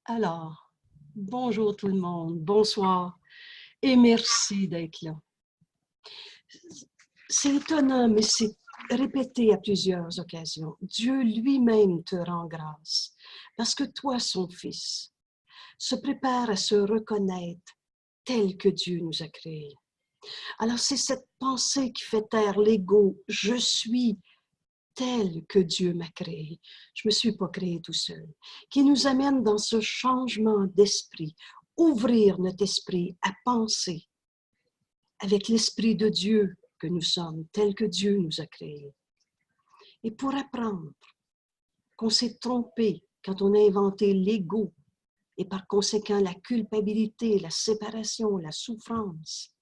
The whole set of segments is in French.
Alors, bonjour tout le monde, bonsoir et merci d'être là. C'est étonnant, mais c'est répété à plusieurs occasions. Dieu lui-même te rend grâce parce que toi, son Fils, se prépare à se reconnaître tel que Dieu nous a créés. Alors, c'est cette pensée qui fait taire l'ego. Je suis tel que Dieu m'a créé. Je ne me suis pas créé tout seul. Qui nous amène dans ce changement d'esprit, ouvrir notre esprit à penser avec l'esprit de Dieu que nous sommes, tel que Dieu nous a créés. Et pour apprendre qu'on s'est trompé quand on a inventé l'ego et par conséquent la culpabilité, la séparation, la souffrance,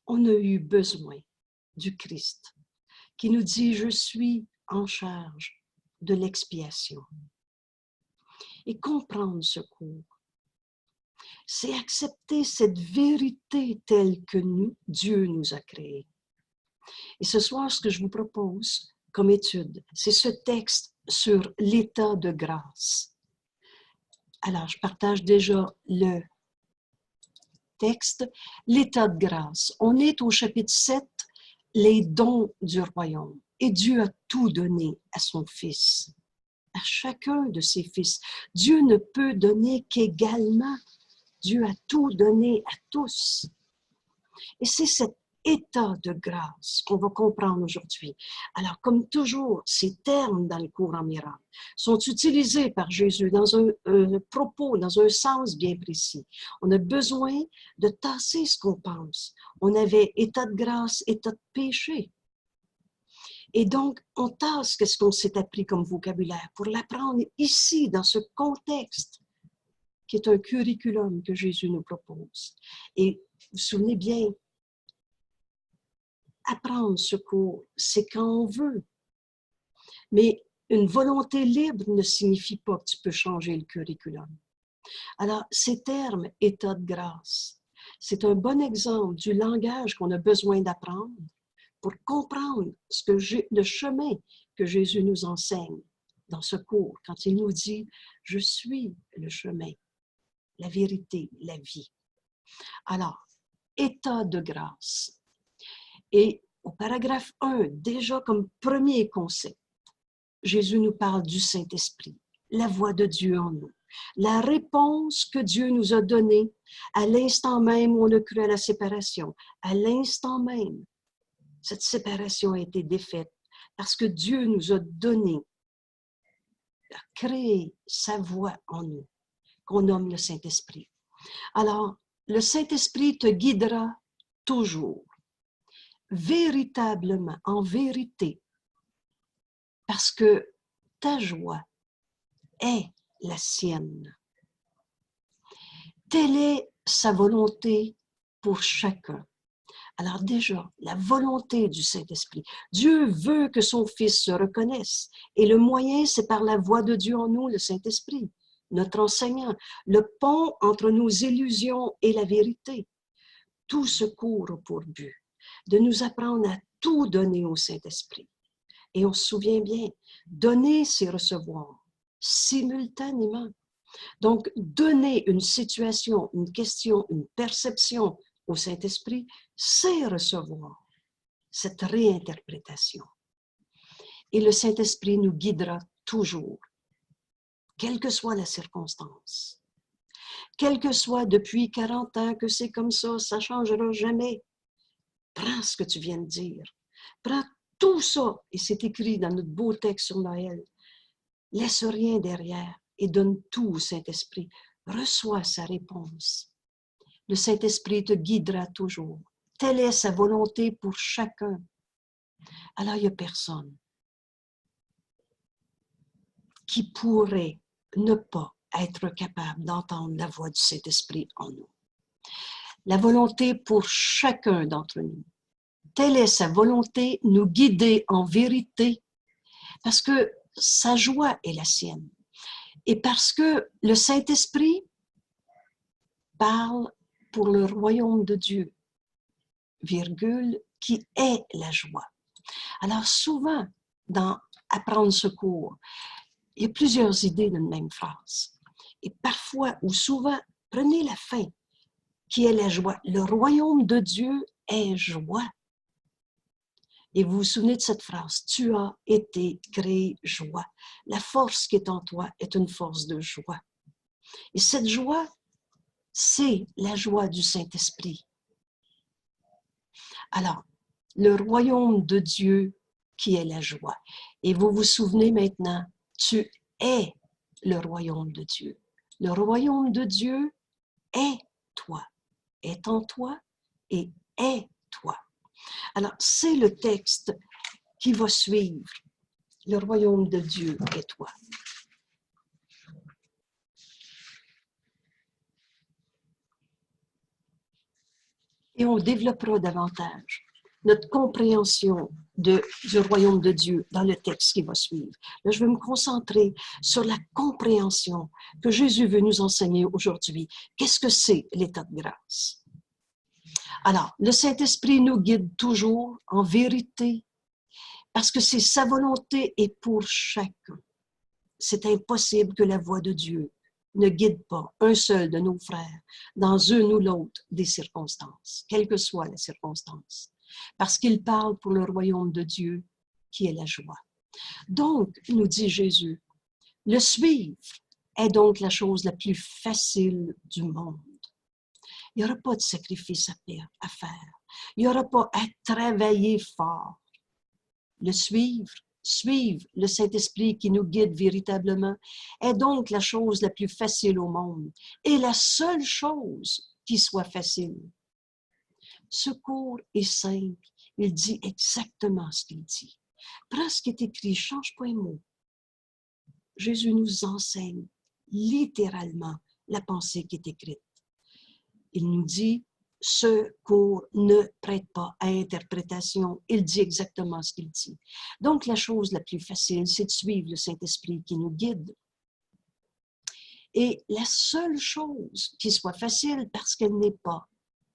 on a eu besoin du Christ qui nous dit « Je suis en charge de l'expiation ». Et comprendre ce cours, c'est accepter cette vérité telle que Dieu nous a créés. Et ce soir, ce que je vous propose comme étude, c'est ce texte sur l'état de grâce. Alors, je partage déjà le texte, l'état de grâce. On est au chapitre 7, les dons du royaume. Et Dieu a tout donné à son Fils, à chacun de ses fils. Dieu ne peut donner qu'également. Dieu a tout donné à tous. Et c'est cet état de grâce qu'on va comprendre aujourd'hui. Alors, comme toujours, ces termes dans le cours en miracle sont utilisés par Jésus dans un propos, dans un sens bien précis. On a besoin de tasser ce qu'on pense. On avait état de grâce, état de péché. Et donc, on tasse ce qu'on s'est appris comme vocabulaire pour l'apprendre ici, dans ce contexte, qui est un curriculum que Jésus nous propose. Et vous vous souvenez bien, apprendre ce cours, c'est quand on veut. Mais une volonté libre ne signifie pas que tu peux changer le curriculum. Alors, ces termes, état de grâce, c'est un bon exemple du langage qu'on a besoin d'apprendre pour comprendre le chemin que Jésus nous enseigne dans ce cours, quand il nous dit « Je suis le chemin, la vérité, la vie ». Alors, état de grâce. Et au paragraphe 1, déjà comme premier concept, Jésus nous parle du Saint-Esprit, la voix de Dieu en nous, la réponse que Dieu nous a donnée à l'instant même où on a cru à la séparation. À l'instant même, cette séparation a été défaite parce que Dieu nous a donné, a créé sa voix en nous, qu'on nomme le Saint-Esprit. Alors, le Saint-Esprit te guidera toujours, véritablement, en vérité, parce que ta joie est la sienne. Telle est sa volonté pour chacun. Alors déjà, la volonté du Saint-Esprit. Dieu veut que son Fils se reconnaisse. Et le moyen, c'est par la voix de Dieu en nous, le Saint-Esprit, notre enseignant, le pont entre nos illusions et la vérité. Tout ce court pour but de nous apprendre à tout donner au Saint-Esprit. Et on se souvient bien, donner, c'est recevoir, simultanément. Donc, donner une situation, une question, une perception au Saint-Esprit, c'est recevoir cette réinterprétation. Et le Saint-Esprit nous guidera toujours, quelle que soit la circonstance. Quel que soit depuis 40 ans que c'est comme ça ne changera jamais. Prends ce que tu viens de dire. Prends tout ça, et c'est écrit dans notre beau texte sur Noël. Laisse rien derrière et donne tout au Saint-Esprit. Reçois sa réponse. Le Saint-Esprit te guidera toujours. Telle est sa volonté pour chacun. Alors, il n'y a personne qui pourrait ne pas être capable d'entendre la voix du Saint-Esprit en nous. La volonté pour chacun d'entre nous. Telle est sa volonté, nous guider en vérité, parce que sa joie est la sienne. Et parce que le Saint-Esprit parle pour le royaume de Dieu, virgule, qui est la joie. Alors souvent, dans apprendre ce cours, il y a plusieurs idées d'une même phrase. Et parfois ou souvent, prenez la fin, qui est la joie. Le royaume de Dieu est joie. Et vous vous souvenez de cette phrase, tu as été créé joie. La force qui est en toi est une force de joie. Et cette joie, c'est la joie du Saint-Esprit. Alors, le royaume de Dieu qui est la joie. Et vous vous souvenez maintenant, tu es le royaume de Dieu. Le royaume de Dieu est toi, est en toi et est toi. Alors, c'est le texte qui va suivre. Le royaume de Dieu est toi. Et on développera davantage notre compréhension du royaume de Dieu dans le texte qui va suivre. Là, je vais me concentrer sur la compréhension que Jésus veut nous enseigner aujourd'hui. Qu'est-ce que c'est l'état de grâce? Alors, le Saint-Esprit nous guide toujours en vérité parce que c'est sa volonté et pour chacun. C'est impossible que la voix de Dieu ne guide pas un seul de nos frères dans une ou l'autre des circonstances, quelle que soit la circonstance, parce qu'il parle pour le royaume de Dieu qui est la joie. Donc, nous dit Jésus, le suivre est donc la chose la plus facile du monde. Il n'y aura pas de sacrifice à faire. Il n'y aura pas à travailler fort. Le suivre le Saint-Esprit qui nous guide véritablement, est donc la chose la plus facile au monde et la seule chose qui soit facile. Ce cours est simple, il dit exactement ce qu'il dit. Prends ce qui est écrit, change pas un mot. Jésus nous enseigne littéralement la pensée qui est écrite. Il nous dit, ce cours ne prête pas à interprétation. Il dit exactement ce qu'il dit. Donc, la chose la plus facile, c'est de suivre le Saint-Esprit qui nous guide. Et la seule chose qui soit facile, parce qu'elle n'est pas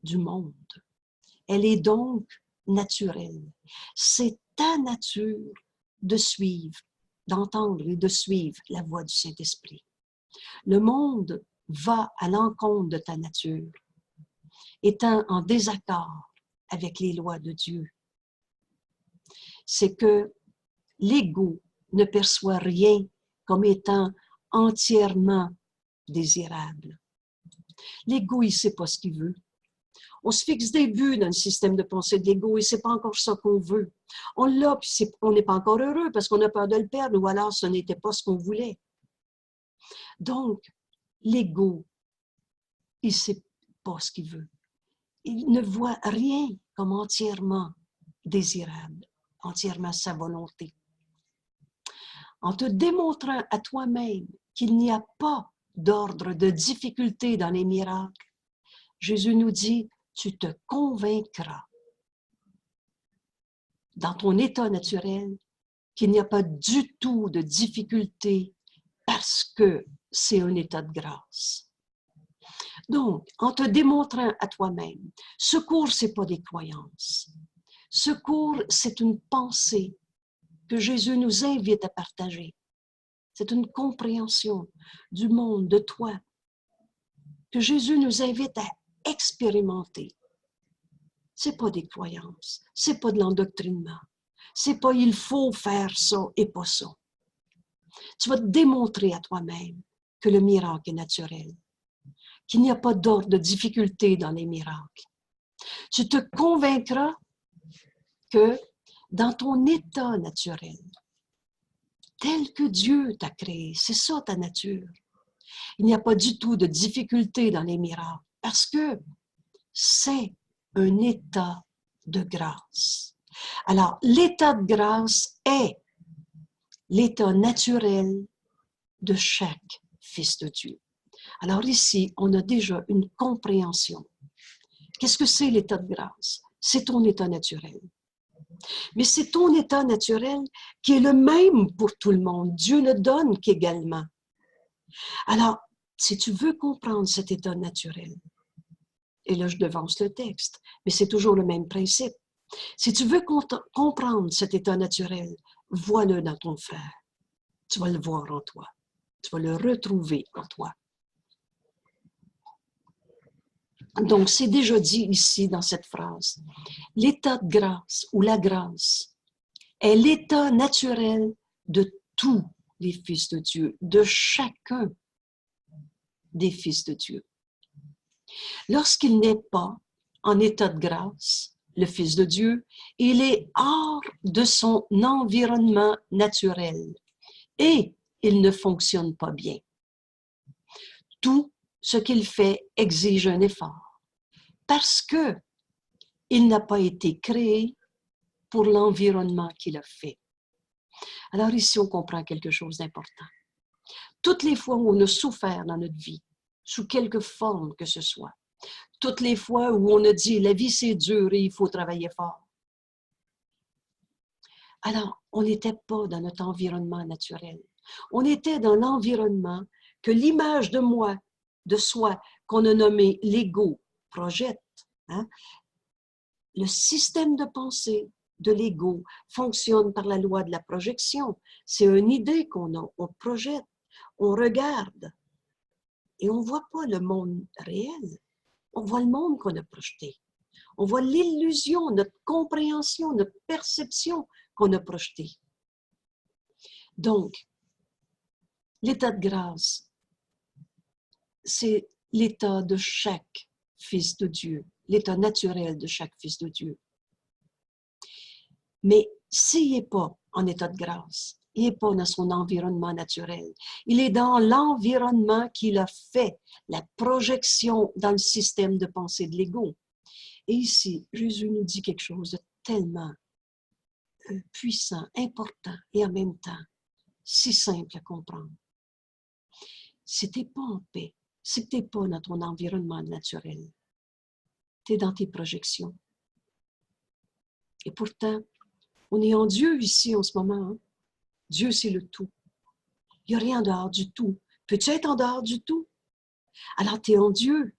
du monde, elle est donc naturelle. C'est ta nature de suivre, d'entendre et de suivre la voix du Saint-Esprit. Le monde va à l'encontre de ta nature, étant en désaccord avec les lois de Dieu. C'est que l'ego ne perçoit rien comme étant entièrement désirable. L'ego, il ne sait pas ce qu'il veut. On se fixe des buts dans le système de pensée de l'ego et ce n'est pas encore ça qu'on veut. On l'a, puis on n'est pas encore heureux parce qu'on a peur de le perdre ou alors ce n'était pas ce qu'on voulait. Donc, l'ego, il ne sait pas ce qu'il veut. Il ne voit rien comme entièrement désirable, entièrement sa volonté. En te démontrant à toi-même qu'il n'y a pas d'ordre de difficulté dans les miracles, Jésus nous dit, tu te convaincras dans ton état naturel qu'il n'y a pas du tout de difficulté parce que c'est un état de grâce. Donc, en te démontrant à toi-même, ce cours, ce n'est pas des croyances. Ce cours, c'est une pensée que Jésus nous invite à partager. C'est une compréhension du monde, de toi, que Jésus nous invite à expérimenter. Ce n'est pas des croyances, ce n'est pas de l'endoctrinement. Ce n'est pas « il faut faire ça et pas ça ». Tu vas te démontrer à toi-même que le miracle est naturel, qu'il n'y a pas d'ordre de difficulté dans les miracles. Tu te convaincras que dans ton état naturel, tel que Dieu t'a créé, c'est ça ta nature. Il n'y a pas du tout de difficulté dans les miracles parce que c'est un état de grâce. Alors, l'état de grâce est l'état naturel de chaque fils de Dieu. Alors ici, on a déjà une compréhension. Qu'est-ce que c'est l'état de grâce? C'est ton état naturel. Mais c'est ton état naturel qui est le même pour tout le monde. Dieu ne donne qu'également. Alors, si tu veux comprendre cet état naturel, et là je devance le texte, mais c'est toujours le même principe. Si tu veux comprendre cet état naturel, vois-le dans ton frère. Tu vas le voir en toi. Tu vas le retrouver en toi. Donc, c'est déjà dit ici dans cette phrase. L'état de grâce ou la grâce est l'état naturel de tous les fils de Dieu, de chacun des fils de Dieu. Lorsqu'il n'est pas en état de grâce, le Fils de Dieu, il est hors de son environnement naturel et il ne fonctionne pas bien. Tout ce qu'il fait exige un effort parce que il n'a pas été créé pour l'environnement qu'il a fait. Alors ici, on comprend quelque chose d'important. Toutes les fois où on a souffert dans notre vie, sous quelque forme que ce soit, toutes les fois où on a dit la vie c'est dur et il faut travailler fort, alors on n'était pas dans notre environnement naturel. On était dans l'environnement que l'image de moi, de soi, qu'on a nommé l'ego, projette. Hein? Le système de pensée de l'ego fonctionne par la loi de la projection. C'est une idée qu'on a, on projette, on regarde et on ne voit pas le monde réel. On voit le monde qu'on a projeté. On voit l'illusion, notre compréhension, notre perception qu'on a projetée. Donc, l'état de grâce, c'est l'état de chaque fils de Dieu, l'état naturel de chaque fils de Dieu. Mais s'il n'est pas en état de grâce, il n'est pas dans son environnement naturel, il est dans l'environnement qu'il a fait, la projection dans le système de pensée de l'ego. Et ici, Jésus nous dit quelque chose de tellement puissant, important et en même temps si simple à comprendre. Si tu n'es pas en paix, si tu n'es pas dans ton environnement naturel, tu es dans tes projections. Et pourtant, on est en Dieu ici en ce moment. Hein? Dieu, c'est le tout. Il n'y a rien en dehors du tout. Peux-tu être en dehors du tout? Alors, tu es en Dieu.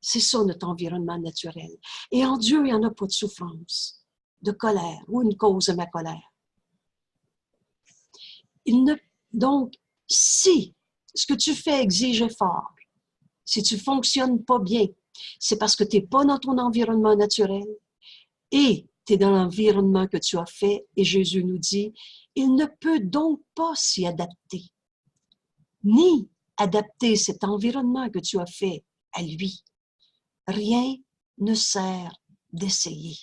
C'est ça notre environnement naturel. Et en Dieu, il n'y en a pas de souffrance, de colère ou une cause de ma colère. Donc, si ce que tu fais exige effort, si tu ne fonctionnes pas bien, c'est parce que tu n'es pas dans ton environnement naturel et tu es dans l'environnement que tu as fait. Et Jésus nous dit, il ne peut donc pas s'y adapter, ni adapter cet environnement que tu as fait à lui. Rien ne sert d'essayer.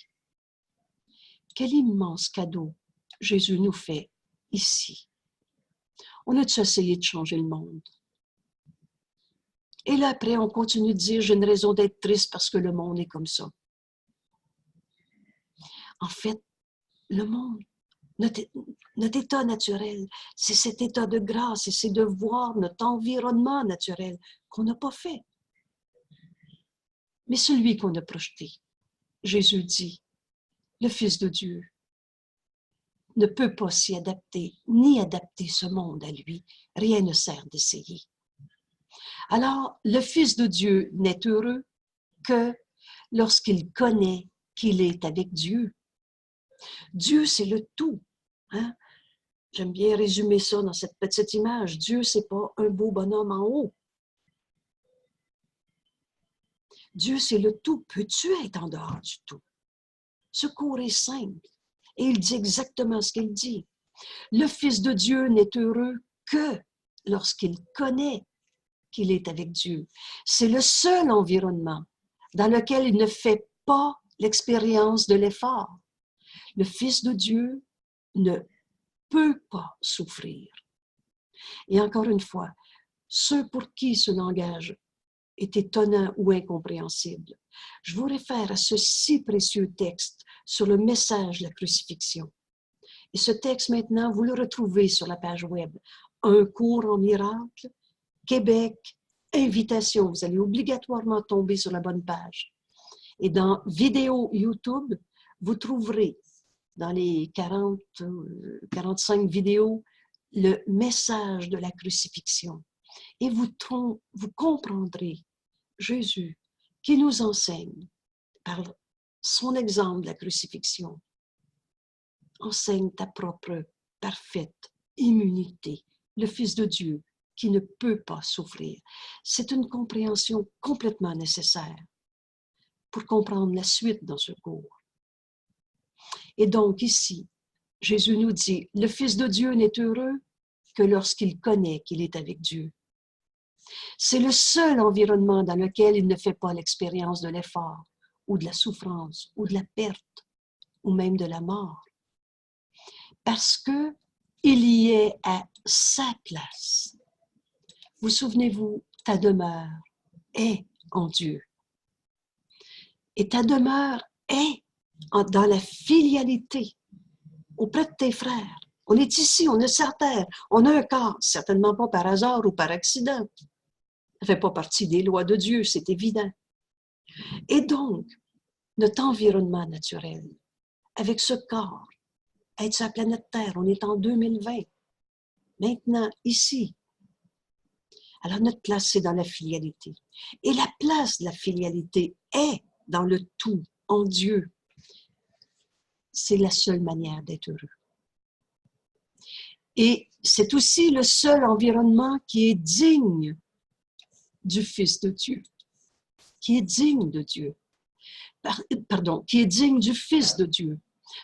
Quel immense cadeau Jésus nous fait ici. On a-tu essayé de changer le monde? Et là, après, on continue de dire, j'ai une raison d'être triste parce que le monde est comme ça. En fait, le monde, notre état naturel, c'est cet état de grâce et c'est de voir notre environnement naturel qu'on n'a pas fait. Mais celui qu'on a projeté, Jésus dit, le Fils de Dieu ne peut pas s'y adapter, ni adapter ce monde à lui. Rien ne sert d'essayer. Alors, le Fils de Dieu n'est heureux que lorsqu'il connaît qu'il est avec Dieu. Dieu, c'est le tout. Hein? J'aime bien résumer ça dans cette petite image. Dieu, c'est pas un beau bonhomme en haut. Dieu, c'est le tout. Peux-tu être en dehors du tout? Ce cours est simple. Et il dit exactement ce qu'il dit. Le Fils de Dieu n'est heureux que lorsqu'il connaît qu'il est avec Dieu. C'est le seul environnement dans lequel il ne fait pas l'expérience de l'effort. Le Fils de Dieu ne peut pas souffrir. Et encore une fois, ceux pour qui ce langage est étonnant ou incompréhensible, je vous réfère à ce si précieux texte sur le message de la crucifixion. Et ce texte, maintenant, vous le retrouvez sur la page web. Un cours en miracle, Québec, invitation. Vous allez obligatoirement tomber sur la bonne page. Et dans vidéo YouTube, vous trouverez dans les 45 vidéos le message de la crucifixion. Et vous comprendrez Jésus qui nous enseigne par son exemple de la crucifixion. Enseigne ta propre parfaite immunité. Le Fils de Dieu qui ne peut pas souffrir. C'est une compréhension complètement nécessaire pour comprendre la suite dans ce cours. Et donc ici, Jésus nous dit, le Fils de Dieu n'est heureux que lorsqu'il connaît qu'il est avec Dieu. C'est le seul environnement dans lequel il ne fait pas l'expérience de l'effort, ou de la souffrance, ou de la perte, ou même de la mort. Parce que il y est à sa place. Vous souvenez-vous, ta demeure est en Dieu. Et ta demeure est dans la filialité auprès de tes frères. On est ici, on est sur terre, on a un corps, certainement pas par hasard ou par accident. Ça ne fait pas partie des lois de Dieu, c'est évident. Et donc, notre environnement naturel, avec ce corps, être sur la planète Terre, on est en 2020, maintenant, ici. Alors, notre place, c'est dans la filialité. Et la place de la filialité est dans le tout, en Dieu. C'est la seule manière d'être heureux. Et c'est aussi le seul environnement qui est digne du Fils de Dieu, qui est digne de Dieu, pardon, qui est digne du Fils de Dieu,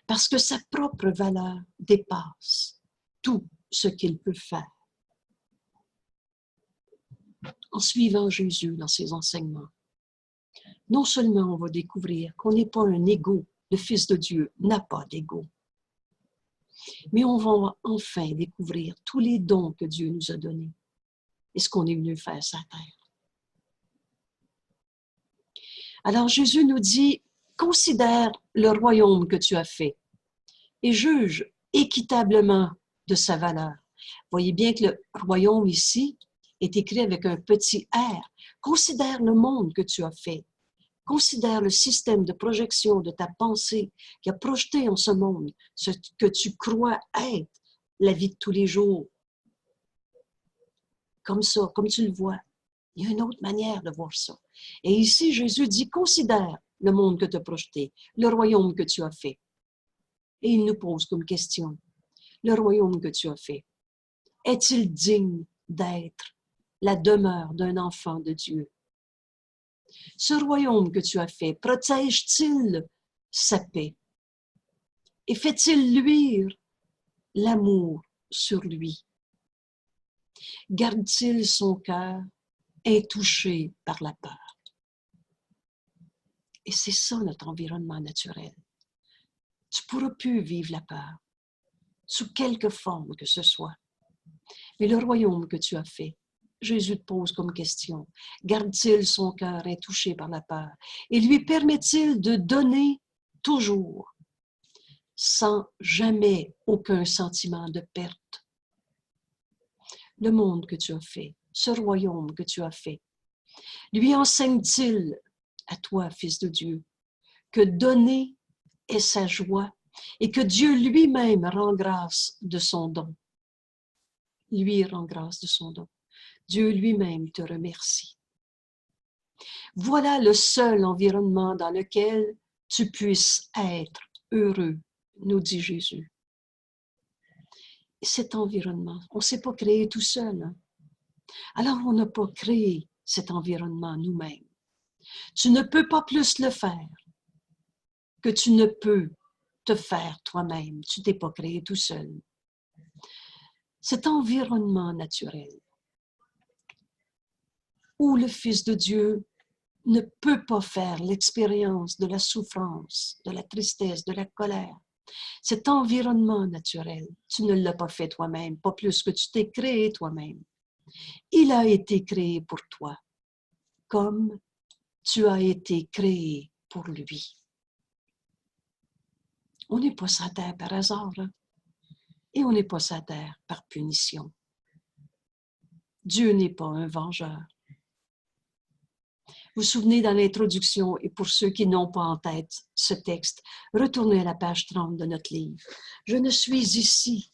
parce que sa propre valeur dépasse tout ce qu'il peut faire. En suivant Jésus dans ses enseignements, non seulement on va découvrir qu'on n'est pas un égo, le Fils de Dieu n'a pas d'égo, mais on va enfin découvrir tous les dons que Dieu nous a donnés et ce qu'on est venu faire sur la terre. Alors Jésus nous dit, considère le royaume que tu as fait et juge équitablement de sa valeur. Voyez bien que le royaume ici est écrit avec un petit R. Considère le monde que tu as fait. Considère le système de projection de ta pensée qui a projeté en ce monde ce que tu crois être la vie de tous les jours. Comme ça, comme tu le vois. Il y a une autre manière de voir ça. Et ici, Jésus dit, considère le monde que tu as projeté, le royaume que tu as fait. Et il nous pose comme question, le royaume que tu as fait, est-il digne d'être la demeure d'un enfant de Dieu? Ce royaume que tu as fait, protège-t-il sa paix? Et fait-il luire l'amour sur lui? Garde-t-il son cœur intouché par la peur? Et c'est ça notre environnement naturel. Tu ne pourras plus vivre la peur, sous quelque forme que ce soit. Mais le royaume que tu as fait, Jésus te pose comme question, garde-t-il son cœur intouché par la peur? Et lui permet-il de donner toujours, sans jamais aucun sentiment de perte? Le monde que tu as fait, ce royaume que tu as fait, lui enseigne-t-il à toi, Fils de Dieu, que donner est sa joie et que Dieu lui-même rend grâce de son don? Lui rend grâce de son don. Dieu lui-même te remercie. Voilà le seul environnement dans lequel tu puisses être heureux, nous dit Jésus. Et cet environnement, on ne s'est pas créé tout seul. Hein? Alors, on n'a pas créé cet environnement nous-mêmes. Tu ne peux pas plus le faire que tu ne peux te faire toi-même. Tu ne t'es pas créé tout seul. Cet environnement naturel où le Fils de Dieu ne peut pas faire l'expérience de la souffrance, de la tristesse, de la colère. Cet environnement naturel, tu ne l'as pas fait toi-même, pas plus que tu t'es créé toi-même. Il a été créé pour toi, comme tu as été créé pour lui. On n'est pas sur la terre par hasard, hein? Et on n'est pas sur la terre par punition. Dieu n'est pas un vengeur. Vous vous souvenez dans l'introduction, et pour ceux qui n'ont pas en tête ce texte, retournez à la page 30 de notre livre. Je ne suis ici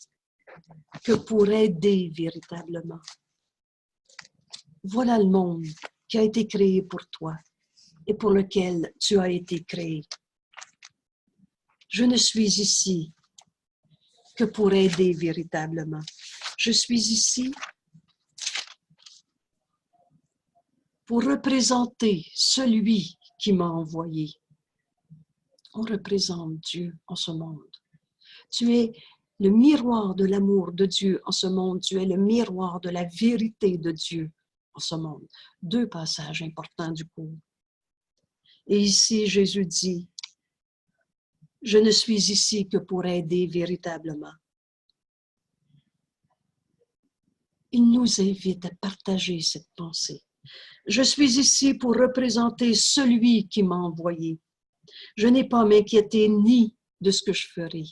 que pour aider véritablement. Voilà le monde qui a été créé pour toi et pour lequel tu as été créé. Je ne suis ici que pour aider véritablement. Je suis ici pour représenter celui qui m'a envoyé. On représente Dieu en ce monde. Tu es le miroir de l'amour de Dieu en ce monde. Tu es le miroir de la vérité de Dieu en ce monde. 2 passages importants du cours. Et ici, Jésus dit, « Je ne suis ici que pour aider véritablement. » Il nous invite à partager cette pensée. Je suis ici pour représenter celui qui m'a envoyé. Je n'ai pas à m'inquiéter ni de ce que je ferai,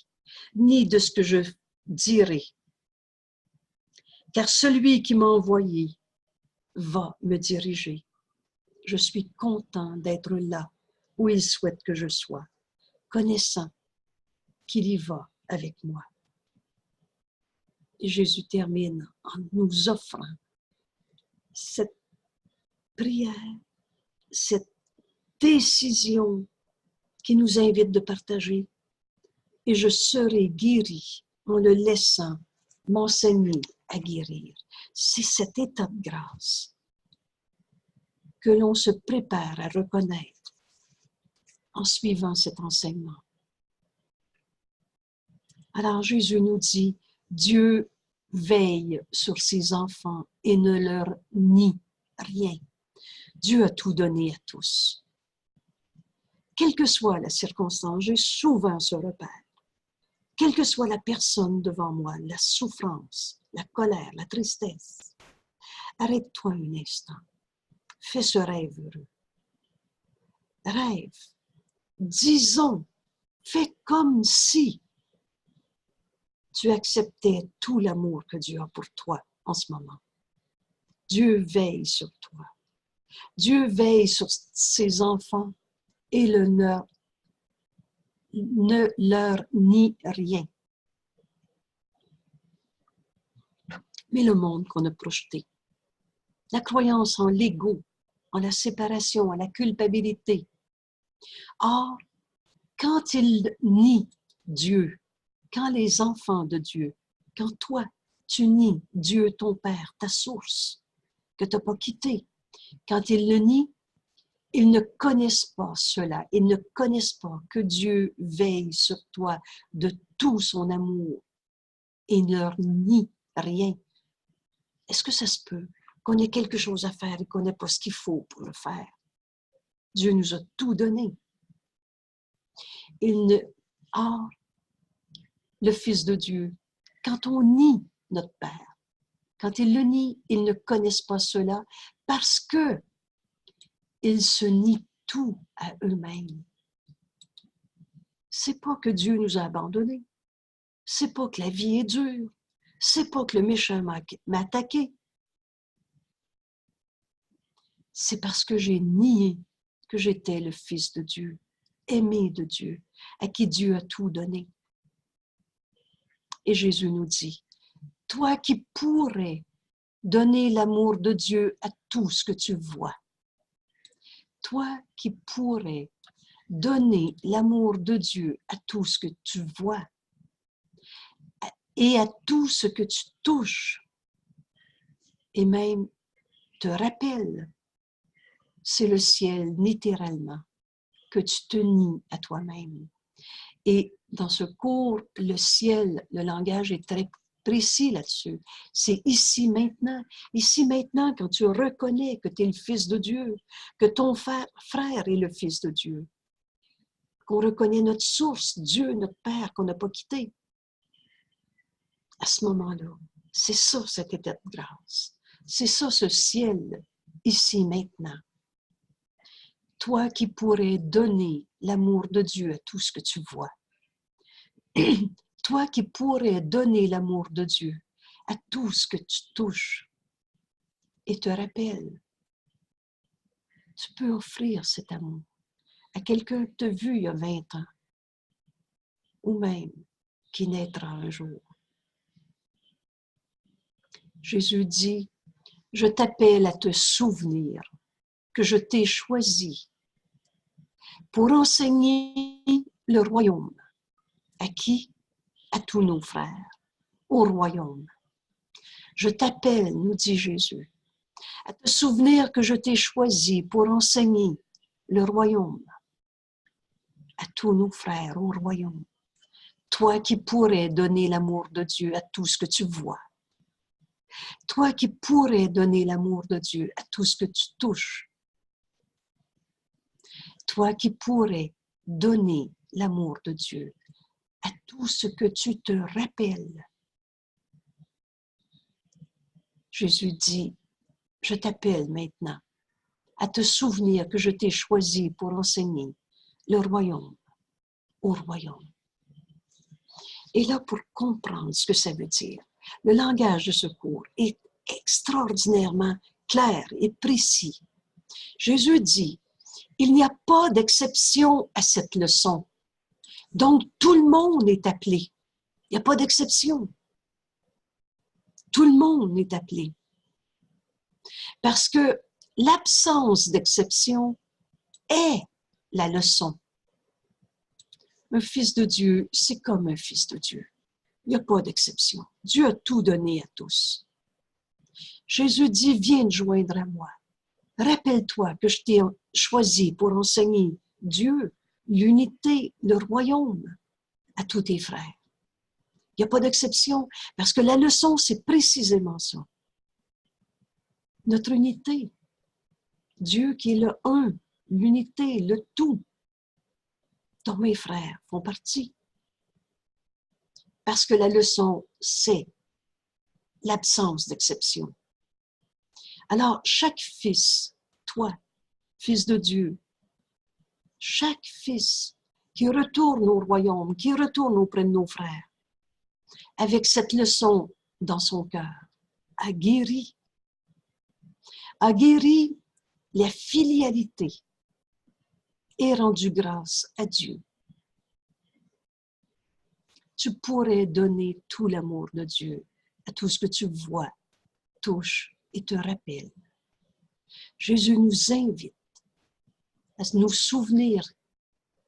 ni de ce que je dirai. Car celui qui m'a envoyé va me diriger. Je suis content d'être là où il souhaite que je sois, connaissant qu'il y va avec moi. Et Jésus termine en nous offrant cette prière, cette décision qui nous invite de partager. Et je serai guéri en le laissant m'enseigner à guérir. C'est cet état de grâce que l'on se prépare à reconnaître en suivant cet enseignement. Alors Jésus nous dit, Dieu veille sur ses enfants et ne leur nie rien. Dieu a tout donné à tous. Quelle que soit la circonstance, j'ai souvent ce repère. Quelle que soit la personne devant moi, la souffrance, la colère, la tristesse, arrête-toi un instant. Fais ce rêve heureux. Rêve. Disons, fais comme si tu acceptais tout l'amour que Dieu a pour toi en ce moment. Dieu veille sur toi. Dieu veille sur ses enfants et ne leur nie rien. Mais le monde qu'on a projeté, la croyance en l'ego, en la séparation, en la culpabilité. Or, quand ils nient Dieu, quand les enfants de Dieu, quand toi, tu nies Dieu, ton Père, ta source, que tu n'as pas quitté, quand ils le nient, ils ne connaissent pas cela. Ils ne connaissent pas que Dieu veille sur toi de tout son amour et ne leur nie rien. Est-ce que ça se peut qu'on ait quelque chose à faire et qu'on n'ait pas ce qu'il faut pour le faire? Dieu nous a tout donné. Or, le Fils de Dieu, quand on nie notre Père, quand ils le nient, ils ne connaissent pas cela parce que ils se nient tout à eux-mêmes. C'est pas que Dieu nous a abandonnés. C'est pas que la vie est dure. C'est pas que le méchant m'a attaqué. C'est parce que j'ai nié que j'étais le Fils de Dieu, aimé de Dieu, à qui Dieu a tout donné. Et Jésus nous dit, toi qui pourrais donner l'amour de Dieu à tout ce que tu vois, toi qui pourrais donner l'amour de Dieu à tout ce que tu vois et à tout ce que tu touches, et même te rappelles, c'est le ciel, littéralement, que tu te nies à toi-même. Et dans ce cours, le ciel, le langage est très précis là-dessus. C'est ici, maintenant. Ici, maintenant, quand tu reconnais que tu es le Fils de Dieu, que ton frère est le Fils de Dieu, qu'on reconnaît notre source, Dieu, notre Père, qu'on n'a pas quitté. À ce moment-là, c'est ça, cet état de grâce. C'est ça, ce ciel, ici, maintenant. Toi qui pourrais donner l'amour de Dieu à tout ce que tu vois. Toi qui pourrais donner l'amour de Dieu à tout ce que tu touches et te rappelles, tu peux offrir cet amour à quelqu'un que tu as vu il y a 20 ans ou même qui naîtra un jour. Jésus dit, je t'appelle à te souvenir que je t'ai choisi pour enseigner le royaume. À qui? À tous nos frères, au royaume. Je t'appelle, nous dit Jésus, à te souvenir que je t'ai choisi pour enseigner le royaume à tous nos frères au royaume. Toi qui pourrais donner l'amour de Dieu à tout ce que tu vois. Toi qui pourrais donner l'amour de Dieu à tout ce que tu touches. Toi qui pourrais donner l'amour de Dieu à tout ce que tu te rappelles. Jésus dit, je t'appelle maintenant à te souvenir que je t'ai choisi pour enseigner le royaume au royaume. Et là, pour comprendre ce que ça veut dire, le langage de ce cours est extraordinairement clair et précis. Jésus dit, il n'y a pas d'exception à cette leçon. Donc, tout le monde est appelé. Il n'y a pas d'exception. Tout le monde est appelé. Parce que l'absence d'exception est la leçon. Un fils de Dieu, c'est comme un fils de Dieu. Il n'y a pas d'exception. Dieu a tout donné à tous. Jésus dit, viens te joindre à moi. Rappelle-toi que je t'ai choisi pour enseigner Dieu, l'unité, le royaume à tous tes frères. Il n'y a pas d'exception parce que la leçon, c'est précisément ça. Notre unité. Dieu qui est le un, l'unité, le tout, dont mes frères font partie. Parce que la leçon, c'est l'absence d'exception. Alors, chaque fils, toi, fils de Dieu, chaque fils qui retourne au royaume, qui retourne auprès de nos frères, avec cette leçon dans son cœur, a guéri la filialité et rendu grâce à Dieu. Tu pourrais donner tout l'amour de Dieu à tout ce que tu vois, touches et te rappelles. Jésus nous invite à nous souvenir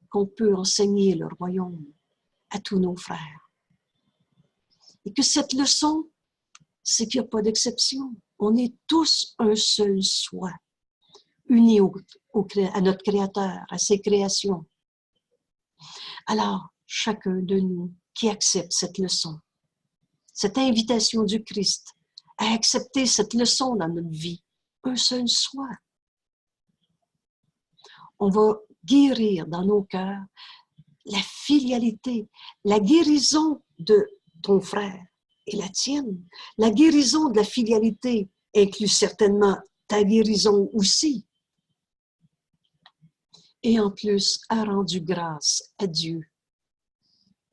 qu'on peut enseigner le royaume à tous nos frères. Et que cette leçon, c'est qu'il n'y a pas d'exception. On est tous un seul soi, unis à notre Créateur, à ses créations. Alors, chacun de nous qui accepte cette leçon, cette invitation du Christ à accepter cette leçon dans notre vie, un seul soi. On va guérir dans nos cœurs la filialité, la guérison de ton frère et la tienne. La guérison de la filialité inclut certainement ta guérison aussi. Et en plus, a rendu grâce à Dieu.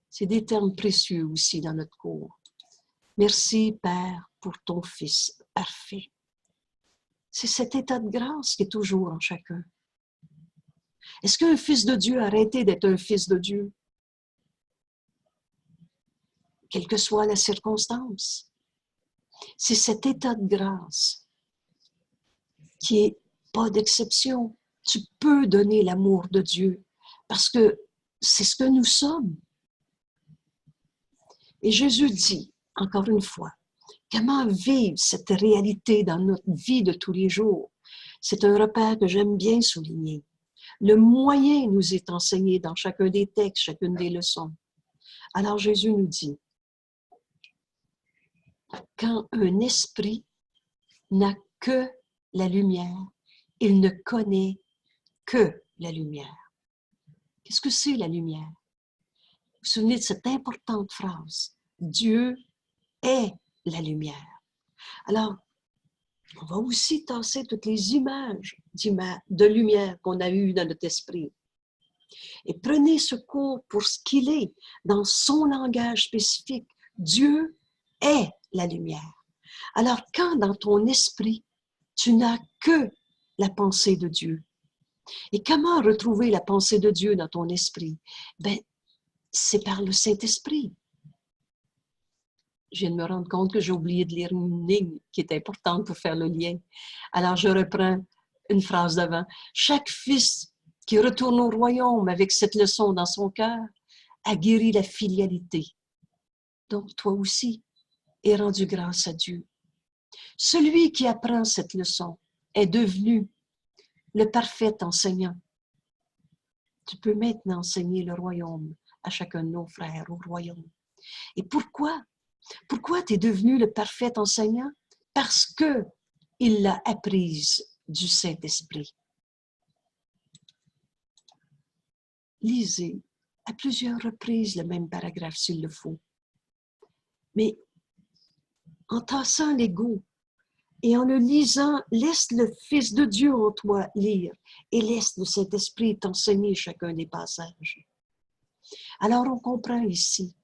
C'est des termes précieux aussi dans notre cours. Merci, Père, pour ton Fils parfait. C'est cet état de grâce qui est toujours en chacun. Est-ce qu'un fils de Dieu a arrêté d'être un fils de Dieu? Quelle que soit la circonstance. C'est cet état de grâce qui est pas d'exception. Tu peux donner l'amour de Dieu parce que c'est ce que nous sommes. Et Jésus dit, encore une fois, comment vivre cette réalité dans notre vie de tous les jours? C'est un repère que j'aime bien souligner. Le moyen nous est enseigné dans chacun des textes, chacune des leçons. Alors Jésus nous dit, quand un esprit n'a que la lumière, il ne connaît que la lumière. Qu'est-ce que c'est la lumière? Vous vous souvenez de cette importante phrase? Dieu est la lumière. Alors, on va aussi tasser toutes les images de lumière qu'on a eues dans notre esprit. Et prenez ce cours pour ce qu'il est, dans son langage spécifique. Dieu est la lumière. Alors, quand dans ton esprit, tu n'as que la pensée de Dieu, et comment retrouver la pensée de Dieu dans ton esprit? Ben, c'est par le Saint-Esprit. Je viens de me rendre compte que j'ai oublié de lire une ligne qui est importante pour faire le lien. Alors, je reprends une phrase d'avant. Chaque fils qui retourne au royaume avec cette leçon dans son cœur a guéri la filialité. Donc, toi aussi, et rendu grâce à Dieu. Celui qui apprend cette leçon est devenu le parfait enseignant. Tu peux maintenant enseigner le royaume à chacun de nos frères au royaume. Et pourquoi? Pourquoi tu es devenu le parfait enseignant? Parce que il l'a apprise du Saint-Esprit. Lisez à plusieurs reprises le même paragraphe s'il le faut. Mais en tassant l'ego et en le lisant, laisse le Fils de Dieu en toi lire et laisse le Saint-Esprit t'enseigner chacun des passages. Alors on comprend ici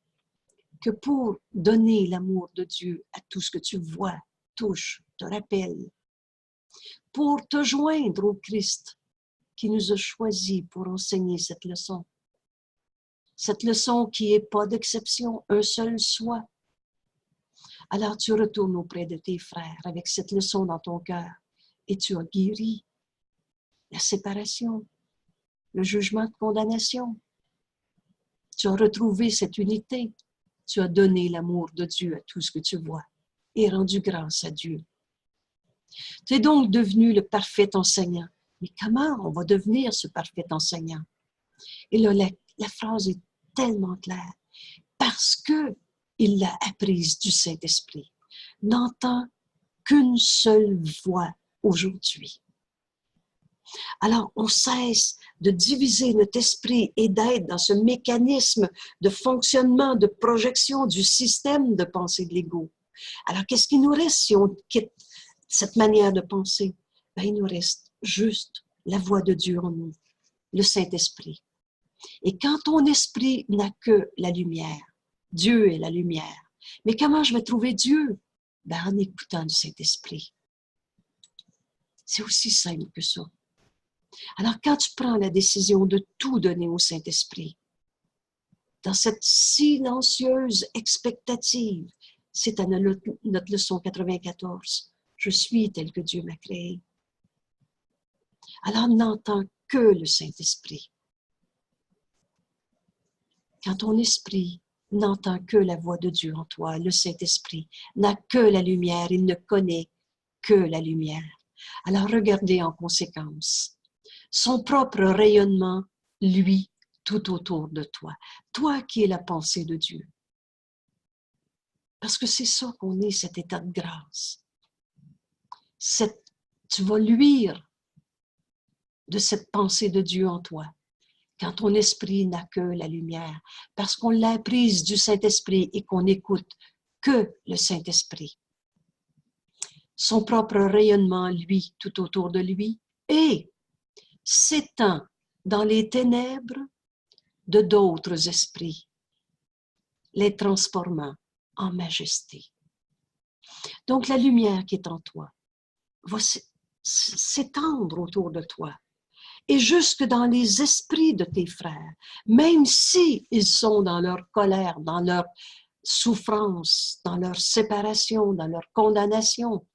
que pour donner l'amour de Dieu à tout ce que tu vois, touches, te rappelles, pour te joindre au Christ qui nous a choisis pour enseigner cette leçon qui n'est pas d'exception, un seul soi. Alors tu retournes auprès de tes frères avec cette leçon dans ton cœur et tu as guéri la séparation, le jugement de condamnation. Tu as retrouvé cette unité. Tu as donné l'amour de Dieu à tout ce que tu vois et rendu grâce à Dieu. Tu es donc devenu le parfait enseignant. Mais comment on va devenir ce parfait enseignant? Et là, la phrase est tellement claire. Parce qu'il l'a apprise du Saint-Esprit. N'entend qu'une seule voix aujourd'hui. Alors, on cesse de diviser notre esprit et d'être dans ce mécanisme de fonctionnement, de projection du système de pensée de l'ego. Alors, qu'est-ce qui nous reste si on quitte cette manière de penser? Ben, il nous reste juste la voix de Dieu en nous, le Saint-Esprit. Et quand ton esprit n'a que la lumière, Dieu est la lumière. Mais comment je vais trouver Dieu? Ben, en écoutant le Saint-Esprit. C'est aussi simple que ça. Alors, quand tu prends la décision de tout donner au Saint-Esprit, dans cette silencieuse expectative, c'est à notre leçon 94, je suis tel que Dieu m'a créé. Alors, n'entends que le Saint-Esprit. Quand ton esprit n'entend que la voix de Dieu en toi, le Saint-Esprit n'a que la lumière, il ne connaît que la lumière. Alors, regardez en conséquence son propre rayonnement, lui, tout autour de toi. Toi qui es la pensée de Dieu. Parce que c'est ça qu'on est, cet état de grâce. Tu vas luire de cette pensée de Dieu en toi, quand ton esprit n'a que la lumière, parce qu'on l'a prise du Saint-Esprit et qu'on n'écoute que le Saint-Esprit. Son propre rayonnement, lui, tout autour de lui, et s'étend dans les ténèbres de d'autres esprits, les transformant en majesté. Donc la lumière qui est en toi va s'étendre autour de toi et jusque dans les esprits de tes frères, même si ils sont dans leur colère, dans leur souffrance, dans leur séparation, dans leur condamnation,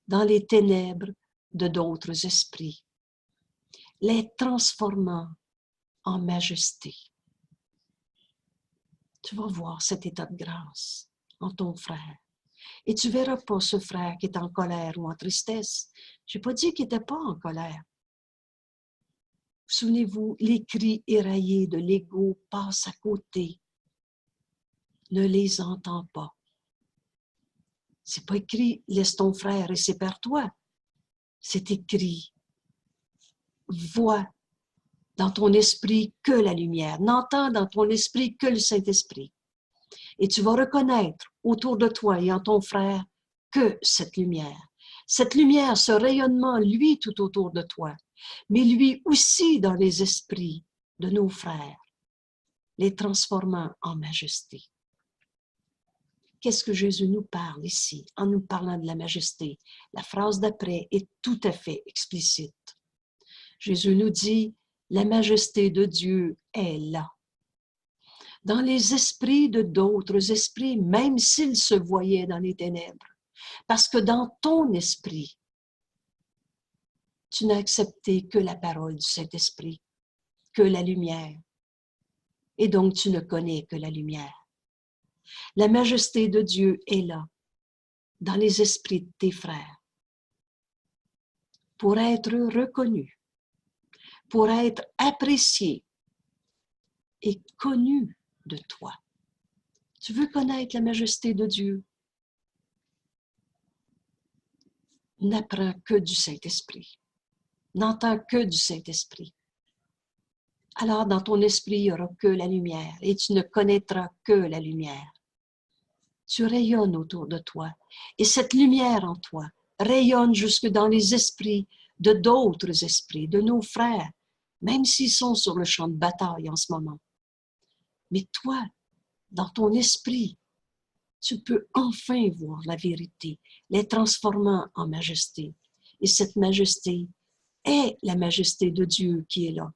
dans les ténèbres de d'autres esprits, les transformant en majesté. Tu vas voir cet état de grâce en ton frère. Et tu ne verras pas ce frère qui est en colère ou en tristesse. Je n'ai pas dit qu'il n'était pas en colère. Souvenez-vous, les cris éraillés de l'ego passent à côté. Ne les entends pas. C'est pas écrit « laisse ton frère et sépare-toi ». C'est écrit « vois dans ton esprit que la lumière, n'entends dans ton esprit que le Saint-Esprit ». Et tu vas reconnaître autour de toi et en ton frère que cette lumière, ce rayonnement, lui, tout autour de toi, mais lui aussi dans les esprits de nos frères, les transformant en majesté. Qu'est-ce que Jésus nous parle ici en nous parlant de la majesté? La phrase d'après est tout à fait explicite. Jésus nous dit, la majesté de Dieu est là. Dans les esprits de d'autres esprits, même s'ils se voyaient dans les ténèbres. Parce que dans ton esprit, tu n'as accepté que la parole du Saint-Esprit, que la lumière. Et donc, tu ne connais que la lumière. La majesté de Dieu est là. dans les esprits de tes frères pour être reconnu, pour être apprécié et connu de toi. Tu veux connaître la majesté de Dieu? N'apprends que du Saint-Esprit. N'entends que du Saint-Esprit. Alors, dans ton esprit, il n'y aura que la lumière et tu ne connaîtras que la lumière. Tu rayonnes autour de toi et cette lumière en toi rayonne jusque dans les esprits de d'autres esprits, de nos frères, même s'ils sont sur le champ de bataille en ce moment. Mais toi, dans ton esprit, tu peux enfin voir la vérité, les transformant en majesté. Et cette majesté est la majesté de Dieu qui est là,